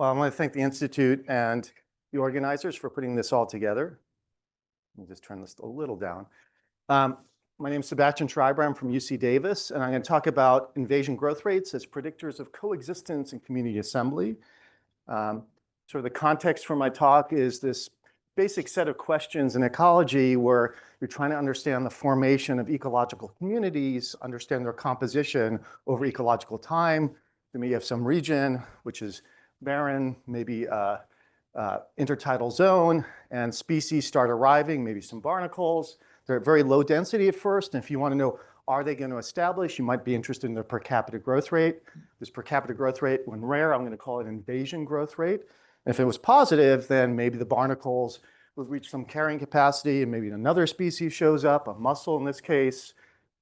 Well, I want to thank the Institute and the organizers for putting this all together. Let me just turn this a little down. My name is Sebastian Schreiber. I'm from UC Davis, and I'm going to talk about invasion growth rates as predictors of coexistence and community assembly. Sort of the context for my talk is this basic set of questions in ecology where you're trying to understand the formation of ecological communities, understand their composition over ecological time. You may have some region, which is barren, maybe intertidal zone, and species start arriving, maybe some barnacles. They're at very low density at first, and if you want to know, are they going to establish, you might be interested in their per capita growth rate. This per capita growth rate, when rare, I'm going to call it invasion growth rate. And if it was positive, then maybe the barnacles would reach some carrying capacity, and maybe another species shows up, a mussel in this case.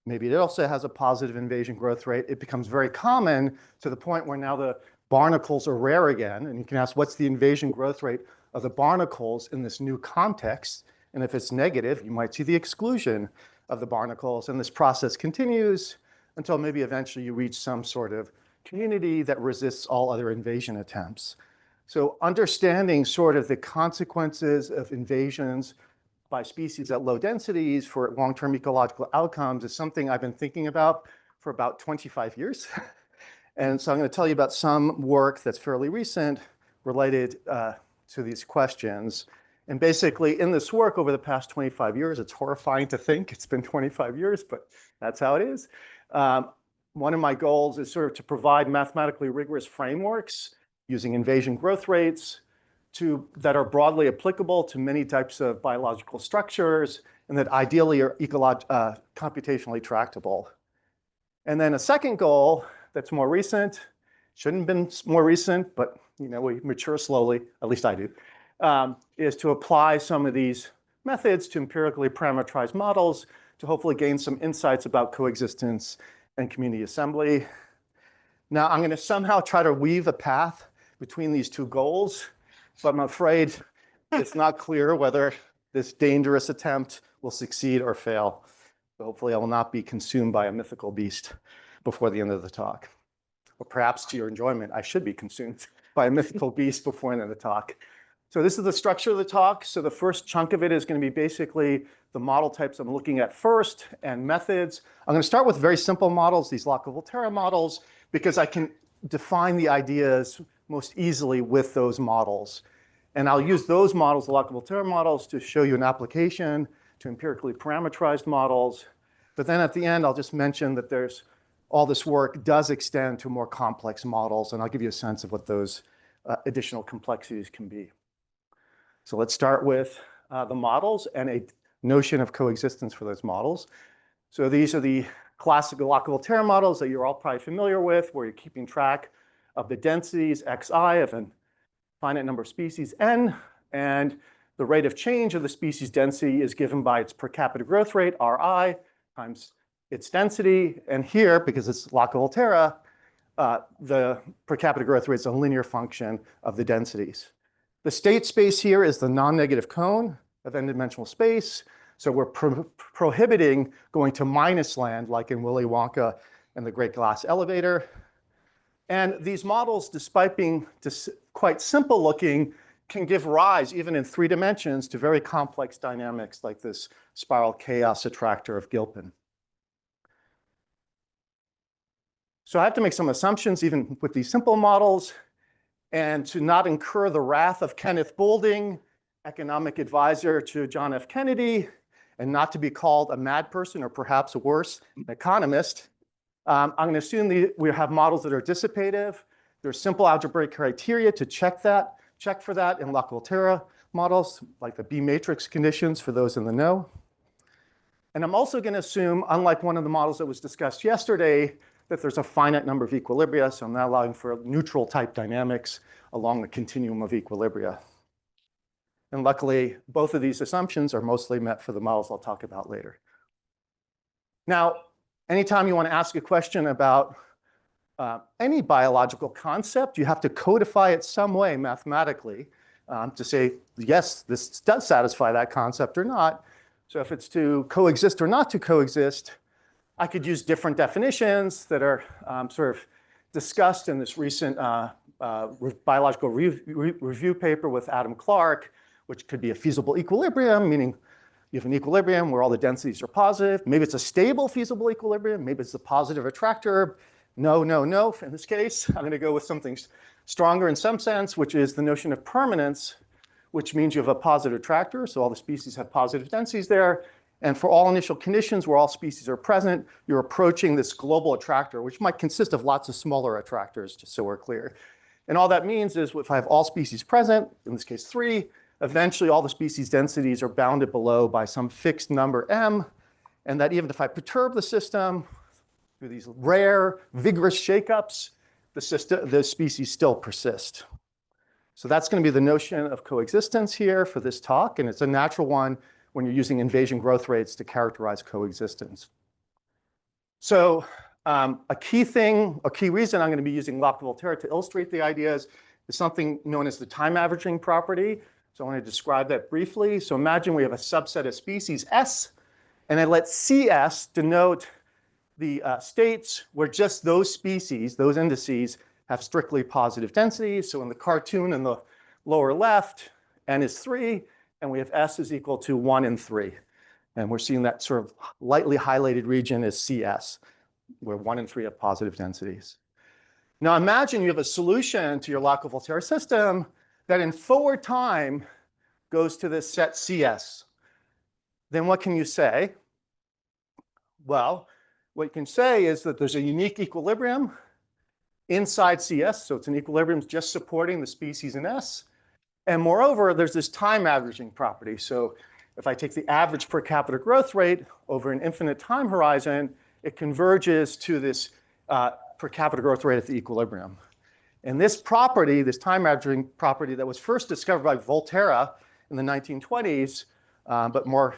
Maybe it also has a positive invasion growth rate. It becomes very common to the point where now the barnacles are rare again. And you can ask, what's the invasion growth rate of the barnacles in this new context? And if it's negative, you might see the exclusion of the barnacles. And this process continues until maybe eventually you reach some sort of community that resists all other invasion attempts. So understanding sort of the consequences of invasions by species at low densities for long-term ecological outcomes is something I've been thinking about for about 25 years. And so I'm going to tell you about some work that's fairly recent related to these questions. And basically in this work over the past 25 years, it's horrifying to think it's been 25 years, but that's how it is. One of my goals is sort of to provide mathematically rigorous frameworks using invasion growth rates that are broadly applicable to many types of biological structures and that ideally are computationally tractable. And then a second goal that's more recent, shouldn't have been more recent, but you know, we mature slowly, at least I do, is to apply some of these methods to empirically parameterized models to hopefully gain some insights about coexistence and community assembly. Now, I'm going to somehow try to weave a path between these two goals, but I'm afraid it's not clear whether this dangerous attempt will succeed or fail. So hopefully I will not be consumed by a mythical beast before the end of the talk. Or perhaps to your enjoyment, I should be consumed by a mythical beast before the end of the talk. So this is the structure of the talk. So the first chunk of it is going to be basically the model types I'm looking at first and methods. I'm going to start with very simple models, these Lotka-Volterra models, because I can define the ideas most easily with those models. And I'll use those models, the Lotka-Volterra models, to show you an application to empirically parameterized models. But then at the end, I'll just mention that all this work does extend to more complex models, and I'll give you a sense of what those additional complexities can be. So let's start with the models and a notion of coexistence for those models. So these are the classical Lotka-Volterra models that you're all probably familiar with, where you're keeping track of the densities xi of a finite number of species n, and the rate of change of the species density is given by its per capita growth rate, Ri, times its density. And here, because it's Lotka-Volterra, the per capita growth rate is a linear function of the densities. The state space here is the non-negative cone of n-dimensional space. So we're prohibiting going to minus land, like in Willy Wonka and the Great Glass Elevator. And these models, despite being quite simple looking, can give rise, even in 3 dimensions, to very complex dynamics like this spiral chaos attractor of Gilpin. So I have to make some assumptions, even with these simple models, and to not incur the wrath of Kenneth Boulding, economic advisor to John F. Kennedy, and not to be called a mad person or perhaps worse, an economist. I'm going to assume we have models that are dissipative. There's simple algebraic criteria to check for that in Lotka-Volterra models, like the B matrix conditions for those in the know. And I'm also going to assume, unlike one of the models that was discussed yesterday, that there's a finite number of equilibria, so I'm not allowing for neutral type dynamics along the continuum of equilibria. And luckily, both of these assumptions are mostly met for the models I'll talk about later. Now, anytime you want to ask a question about any biological concept, you have to codify it some way mathematically to say, yes, this does satisfy that concept or not. So if it's to coexist or not to coexist, I could use different definitions that are sort of discussed in this recent biological review paper with Adam Clark, which could be a feasible equilibrium, meaning you have an equilibrium where all the densities are positive. Maybe it's a stable feasible equilibrium. Maybe it's a positive attractor. No, no, no. In this case, I'm going to go with something stronger in some sense, which is the notion of permanence, which means you have a positive attractor. So all the species have positive densities there. And for all initial conditions where all species are present, you're approaching this global attractor, which might consist of lots of smaller attractors, just so we're clear. And all that means is if I have all species present, in this case 3, eventually all the species densities are bounded below by some fixed number m, and that even if I perturb the system through these rare, vigorous shakeups, the species still persist. So that's going to be the notion of coexistence here for this talk, and it's a natural one when you're using invasion growth rates to characterize coexistence. So a key reason I'm going to be using Lotka-Volterra to illustrate the ideas is something known as the time averaging property. So I want to describe that briefly. So imagine we have a subset of species S, and I let CS denote the states where just those species, those indices, have strictly positive densities. So in the cartoon in the lower left, n is 3, and we have S is equal to 1 and 3. And we're seeing that sort of lightly highlighted region is CS, where 1 and 3 have positive densities. Now imagine you have a solution to your Lotka-Volterra system that in forward time goes to this set CS. Then what can you say? Well, what you can say is that there's a unique equilibrium inside CS, so it's an equilibrium just supporting the species in S. And moreover, there's this time averaging property. So if I take the average per capita growth rate over an infinite time horizon, it converges to this per capita growth rate at the equilibrium. And this property, this time averaging property that was first discovered by Volterra in the 1920s, but more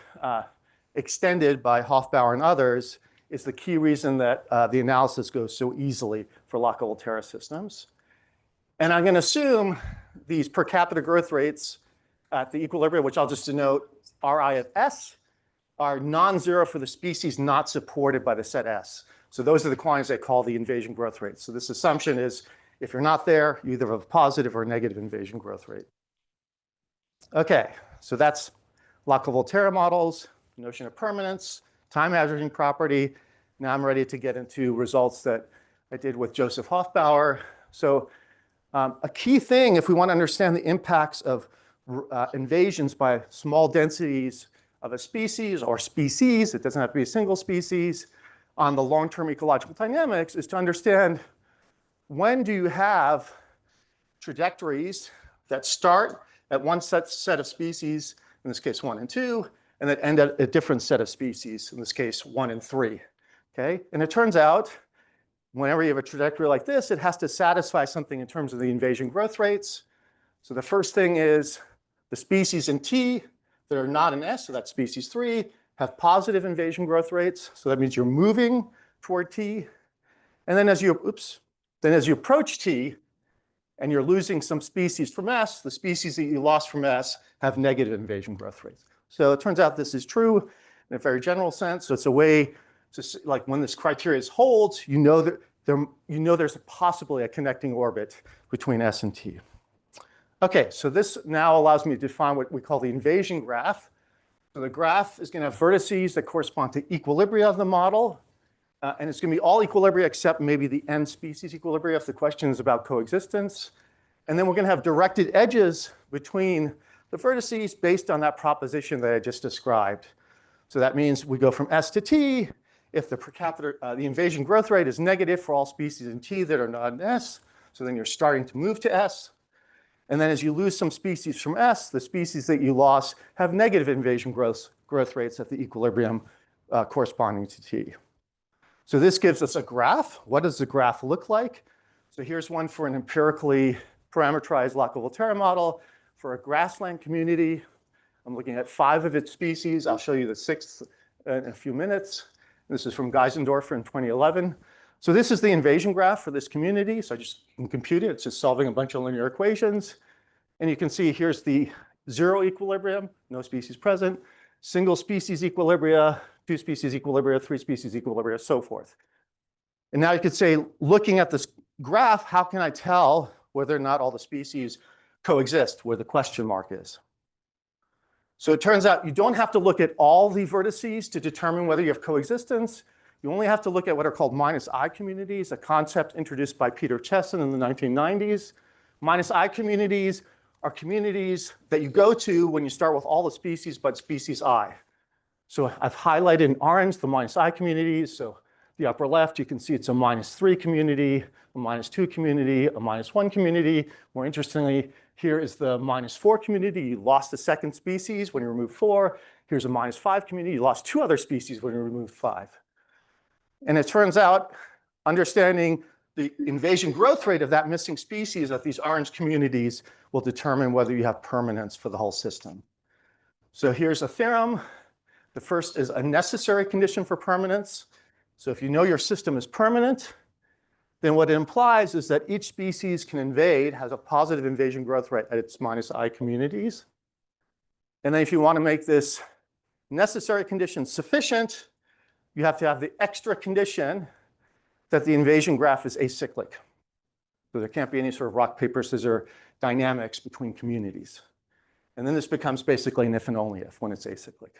extended by Hofbauer and others, is the key reason that the analysis goes so easily for Lotka-Volterra systems. And I'm going to assume these per capita growth rates at the equilibrium, which I'll just denote Ri of S, are non-zero for the species not supported by the set S. So those are the quantities I call the invasion growth rates. So this assumption is if you're not there, you either have a positive or negative invasion growth rate. Okay, so that's Lotka-Volterra models, notion of permanence, time averaging property. Now I'm ready to get into results that I did with Joseph Hofbauer. So a key thing, if we want to understand the impacts of invasions by small densities of a species or species, it doesn't have to be a single species, on the long-term ecological dynamics, is to understand when do you have trajectories that start at one set of species, in this case 1 and 2, and that end at a different set of species, in this case 1 and 3. Okay? And it turns out whenever you have a trajectory like this, it has to satisfy something in terms of the invasion growth rates. So the first thing is the species in T that are not in S, so that's species 3, have positive invasion growth rates. So that means you're moving toward T. And then as you approach T and you're losing some species from S, the species that you lost from S have negative invasion growth rates. So it turns out this is true in a very general sense. So it's a way to, like, when this criteria holds, you know that there's possibly a connecting orbit between S and T. Okay, so this now allows me to define what we call the invasion graph. So the graph is going to have vertices that correspond to equilibria of the model. And it's going to be all equilibria except maybe the n species equilibria if the question is about coexistence. And then we're going to have directed edges between the vertices based on that proposition that I just described. So that means we go from S to T. If the per capita, the invasion growth rate is negative for all species in T that are not in S, so then you're starting to move to S. And then as you lose some species from S, the species that you lost have negative invasion growth rates at the equilibrium corresponding to T. So this gives us a graph. What does the graph look like? So here's one for an empirically parameterized Lotka-Volterra model for a grassland community. I'm looking at 5 of its species. I'll show you the 6th in a few minutes. This is from Geisendorfer in 2011. So this is the invasion graph for this community. So I just can compute it. It's just solving a bunch of linear equations. And you can see here's the 0 equilibrium, no species present, single species equilibria, 2 species equilibria, 3 species equilibria, so forth. And now you could say, looking at this graph, how can I tell whether or not all the species coexist, where the question mark is. So it turns out you don't have to look at all the vertices to determine whether you have coexistence. You only have to look at what are called -I communities, a concept introduced by Peter Chesson in the 1990s. -I communities are communities that you go to when you start with all the species but species I. So I've highlighted in orange the -I communities. So the upper left, you can see it's a -3 community, a -2 community, a -1 community. More interestingly, here is the -4 community. You lost a second species when you removed 4. Here's a -5 community. You lost 2 other species when you removed 5. And it turns out, understanding the invasion growth rate of that missing species of these orange communities will determine whether you have permanence for the whole system. So here's a theorem. The first is a necessary condition for permanence. So if you know your system is permanent, then what it implies is that each species can invade, has a positive invasion growth rate at its -I communities. And then if you want to make this necessary condition sufficient, you have to have the extra condition that the invasion graph is acyclic. So there can't be any sort of rock, paper, scissors dynamics between communities. And then this becomes basically an if and only if when it's acyclic.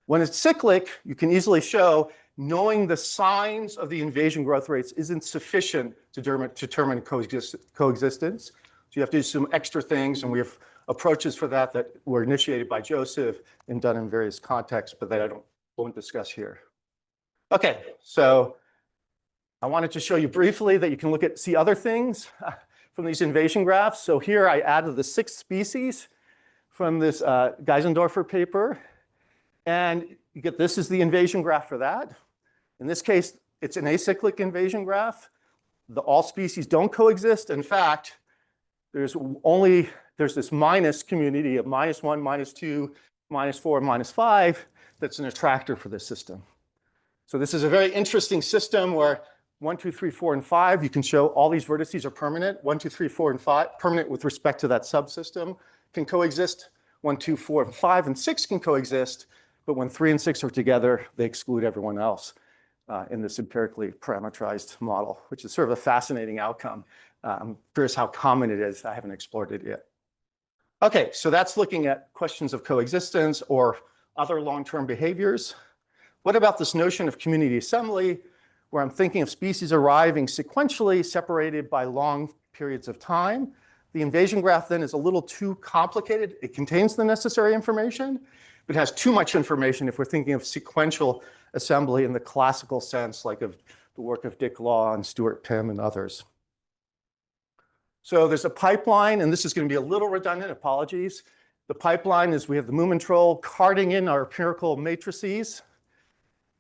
When it's cyclic, you can easily show knowing the signs of the invasion growth rates isn't sufficient to determine coexistence. So you have to do some extra things, and we have approaches for that that were initiated by Joseph and done in various contexts, but that I won't discuss here. Okay, so I wanted to show you briefly that you can see other things from these invasion graphs. So here I added the 6th species from this Geisendorfer paper. And you get this is the invasion graph for that. In this case, it's an acyclic invasion graph. All species don't coexist. In fact, there's this minus community of -1, -2, -4, -5 that's an attractor for this system. So this is a very interesting system where 1, 2, 3, 4, and 5, you can show all these vertices are permanent. 1, 2, 3, 4, and 5, permanent with respect to that subsystem, can coexist. 1, 2, 4, 5, and 6 can coexist. But when 3 and 6 are together, they exclude everyone else in this empirically parameterized model, which is sort of a fascinating outcome. I'm curious how common it is. I haven't explored it yet. Okay, so that's looking at questions of coexistence or other long-term behaviors. What about this notion of community assembly, where I'm thinking of species arriving sequentially separated by long periods of time? The invasion graph then is a little too complicated. It contains the necessary information, but it has too much information if we're thinking of sequential assembly in the classical sense, like of the work of Dick Law and Stuart Pym and others. So there's a pipeline, and this is going to be a little redundant, apologies. The pipeline is we have the Mumentroll carting in our empirical matrices,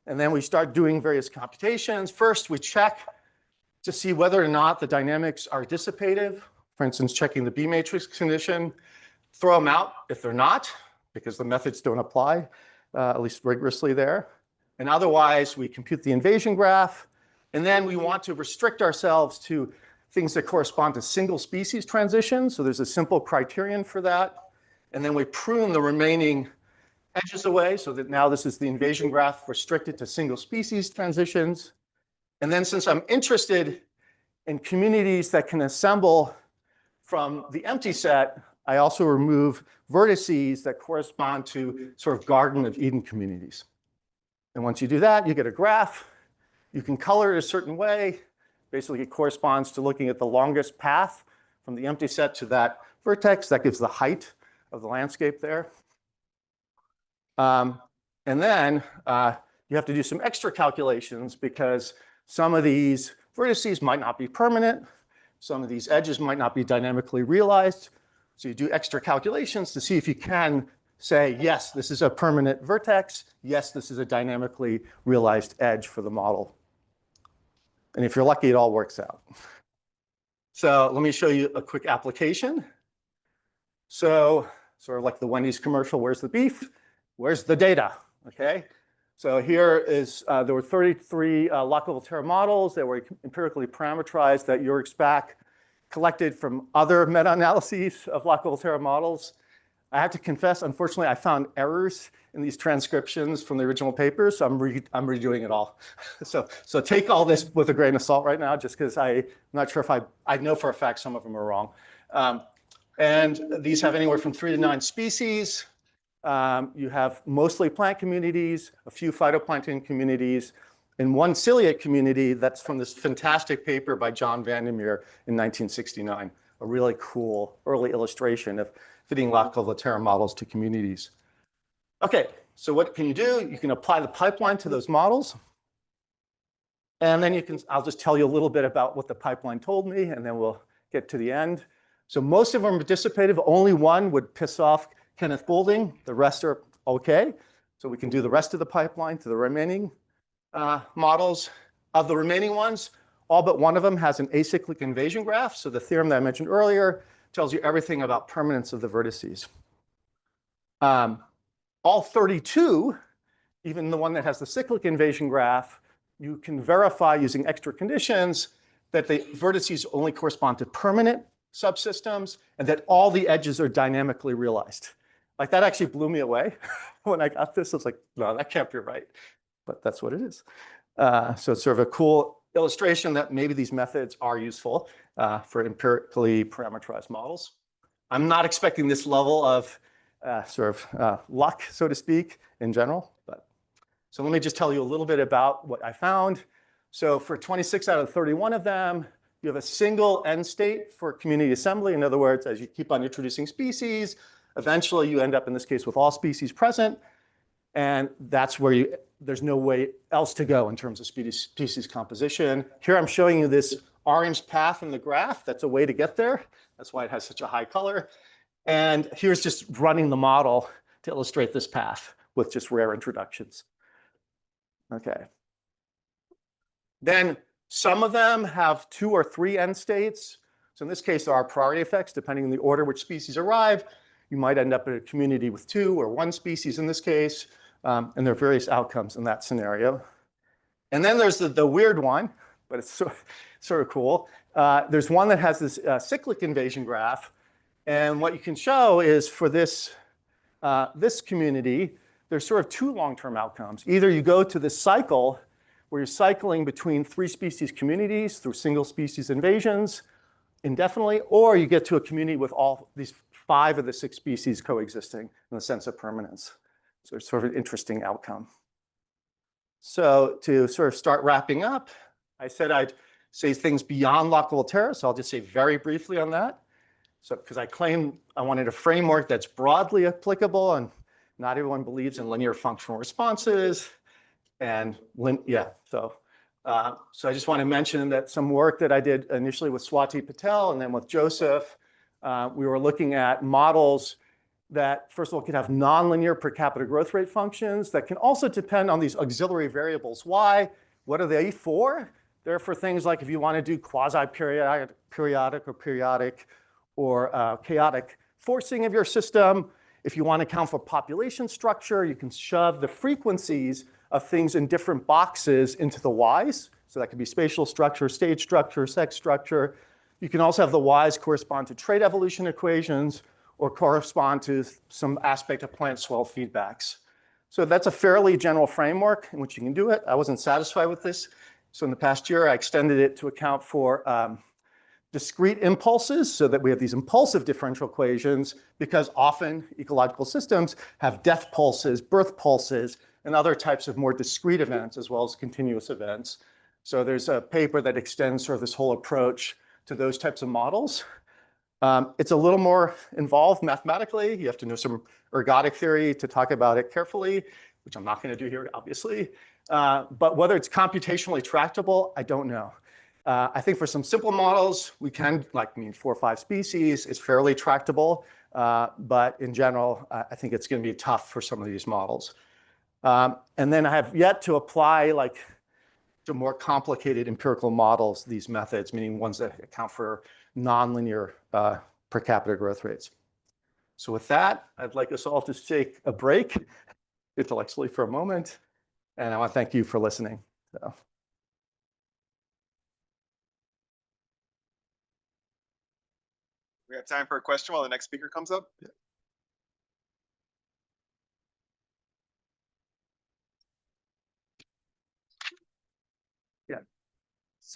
and then we start doing various computations. First, we check to see whether or not the dynamics are dissipative. For instance, checking the B matrix condition, throw them out if they're not, because the methods don't apply, at least rigorously there. And otherwise, we compute the invasion graph, and then we want to restrict ourselves to things that correspond to single species transitions. So there's a simple criterion for that. And then we prune the remaining edges away so that now this is the invasion graph restricted to single species transitions. And then since I'm interested in communities that can assemble from the empty set, I also remove vertices that correspond to sort of Garden of Eden communities. And once you do that, you get a graph. You can color it a certain way. Basically, it corresponds to looking at the longest path from the empty set to that vertex. That gives the height of the landscape there. And then you have to do some extra calculations because some of these vertices might not be permanent. Some of these edges might not be dynamically realized. So you do extra calculations to see if you can say, yes, this is a permanent vertex. Yes, this is a dynamically realized edge for the model. And if you're lucky, it all works out. So let me show you a quick application. So sort of like the Wendy's commercial, where's the beef? Where's the data? Okay. So here is, there were 33 lock-level models that were empirically parameterized that Jörg Spack collected from other meta-analyses of lock-level models. I have to confess, unfortunately, I found errors in these transcriptions from the original papers, so I'm redoing it all. So take all this with a grain of salt right now, just because I'm not sure if I know for a fact some of them are wrong. And these have anywhere from 3 to 9 species. You have mostly plant communities, a few phytoplankton communities, and one ciliate community that's from this fantastic paper by John Vandermeer in 1969, a really cool early illustration of fitting Locklear models to communities. Okay, so what can you do? You can apply the pipeline to those models. And then I'll just tell you a little bit about what the pipeline told me, and then we'll get to the end. So most of them are dissipative. Only one would piss off Kenneth Goulding. The rest are okay. So we can do the rest of the pipeline to the remaining models. Of the remaining ones, all but one of them has an acyclic invasion graph. So the theorem that I mentioned earlier tells you everything about permanence of the vertices. All 32, even the one that has the cyclic invasion graph, you can verify using extra conditions that the vertices only correspond to permanent subsystems and that all the edges are dynamically realized. Like that actually blew me away. When I got this, I was like, no, that can't be right. But that's what it is. So it's sort of a cool illustration that maybe these methods are useful for empirically parameterized models. I'm not expecting this level of luck, so to speak, in general. So let me just tell you a little bit about what I found. So for 26 out of 31 of them, you have a single end state for community assembly. In other words, as you keep on introducing species, eventually you end up in this case with all species present. And that's where there's no way else to go in terms of species composition. Here I'm showing you this orange path in the graph. That's a way to get there. That's why it has such a high color. And here's just running the model to illustrate this path with just rare introductions. Okay. Then some of them have 2 or 3 end states. So in this case, there are priority effects depending on the order which species arrive. You might end up in a community with 2 or 1 species in this case. And there are various outcomes in that scenario. And then there's the weird one, but it's sort of cool. There's one that has this cyclic invasion graph. And what you can show is for this community, there's sort of 2 long-term outcomes. Either you go to this cycle where you're cycling between 3 species communities through single species invasions indefinitely, or you get to a community with all these 5 of the 6 species coexisting in the sense of permanence. So it's sort of an interesting outcome. So to sort of start wrapping up, I said I'd say things beyond Locklear, so I'll just say very briefly on that. So because I claim I wanted a framework that's broadly applicable, and not everyone believes in linear functional responses. And so I just want to mention that some work that I did initially with Swati Patel and then with Joseph, we were looking at models that, first of all, could have nonlinear per capita growth rate functions that can also depend on these auxiliary variables. Why? What are they for? They're for things like if you want to do quasi-periodic or chaotic forcing of your system. If you want to account for population structure, you can shove the frequencies of things in different boxes into the Y's. So that could be spatial structure, stage structure, sex structure. You can also have the Y's correspond to trait evolution equations or correspond to some aspect of plant swell feedbacks. So that's a fairly general framework in which you can do it. I wasn't satisfied with this. So in the past year, I extended it to account for discrete impulses so that we have these impulsive differential equations, because often ecological systems have death pulses, birth pulses, and other types of more discrete events as well as continuous events. So there's a paper that extends sort of this whole approach to those types of models. It's a little more involved mathematically. You have to know some ergodic theory to talk about it carefully, which I'm not going to do here, obviously. But whether it's computationally tractable, I don't know. I think for some simple models, we can, 4 or 5 species is fairly tractable. But in general, I think it's going to be tough for some of these models. And then I have yet to apply to more complicated empirical models, these methods, meaning ones that account for nonlinear per capita growth rates. So with that, I'd like us all to take a break intellectually for a moment. And I want to thank you for listening. So. We have time for a question while the next speaker comes up. Yeah.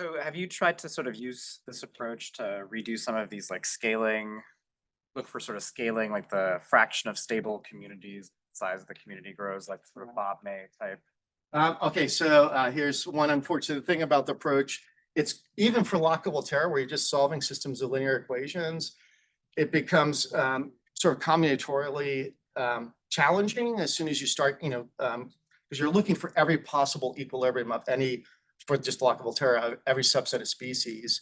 So have you tried to sort of use this approach to redo some of these like scaling, look for sort of scaling like the fraction of stable communities, size of the community grows, like sort of Bob May type? Okay, so here's one unfortunate thing about the approach. It's even for lockable terror, where you're just solving systems of linear equations, it becomes sort of combinatorially challenging as soon as you start, because you're looking for every possible equilibrium of any, for just lockable terror, of every subset of species.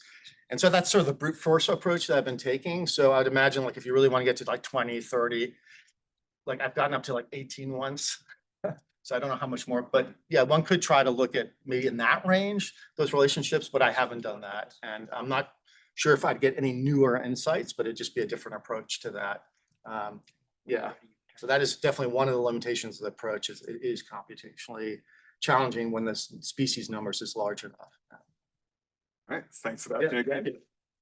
And so that's sort of the brute force approach that I've been taking. So I'd imagine like if you really want to get to like 20, 30, like I've gotten up to like 18 once. So I don't know how much more, but yeah, one could try to look at maybe in that range, those relationships, but I haven't done that. And I'm not sure if I'd get any newer insights, but it'd just be a different approach to that. Yeah, so that is definitely one of the limitations of the approach is it is computationally challenging when the species numbers is large enough. All right, thanks, Sebastian. Yeah.